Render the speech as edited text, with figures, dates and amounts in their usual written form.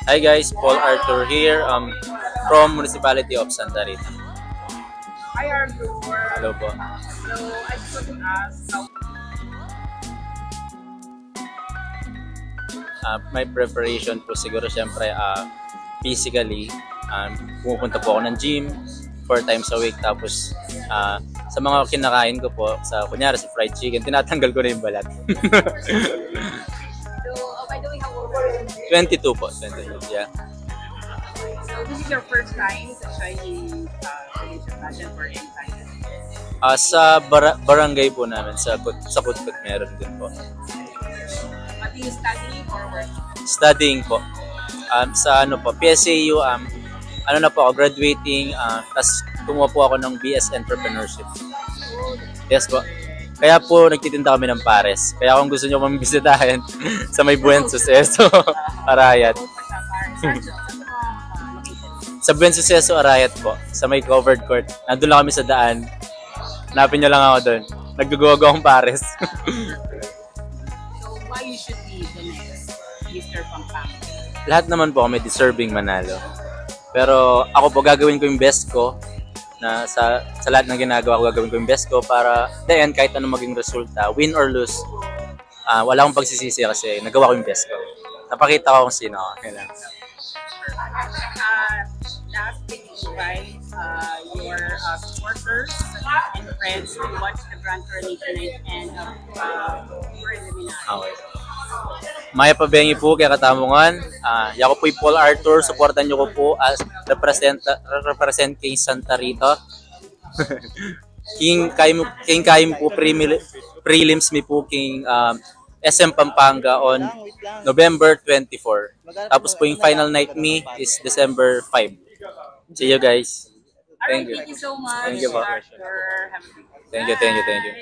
Hi guys, Paul Arthur here from Municipality of Santa Rita. Hi Arthur. Hello po. So I just want to ask how My preparation po siguro syempre physically, pumupunta po ako ng gym 4 times a week, tapos sa mga kinakain ko po, sa kunyari sa fried chicken, tinatanggal ko na yung balat. so by the way, how old are you? 22 po, 22, yeah. So this is your first time to try the Malaysian pageant for any pageant? Sa barangay po namin, sa Kutkut meron din po. What do you study or work? Studying po. Sa ano po, PSAU, ano na po ako, graduating, tapos kumuha po ako ng BS Entrepreneurship. Yes po. Kaya po nagtitinda kami ng pares. Kaya kung gusto nyo mamibisitahin sa may Buen Suceso, Arayat. Sa Buen Suceso, Arayat po. Sa may covered court. Nandun lang kami sa daan. Hanapin nyo lang ako doon. Naggugawa akong pares. So why you should be the next Mr. Pampanga? Lahat naman po kami deserving manalo. Pero ako po gagawin ko yung best ko na sa lahat ng ginagawa ko, gagawin ko yung best ko para then kahit anong maging resulta, win or lose, wala akong pagsisisi kasi nagawa ko yung best ko. Napakita ko kung sino ako. Kailangan. Last thing, invite your supporters and friends to watch the Grand Coronation Night and preliminary. Okay. Maya pabengi po kaya katamungan. Yako po'y Paul Arthur. Supportan nyo ko po as represent kay Santa Rita. King kaim po prelims mi po king SM Pampanga on November 24. Tapos po yung final night me is December 5. See you guys. Alright, thank you so much. Thank you po. Arthur. Have a good day. Thank you.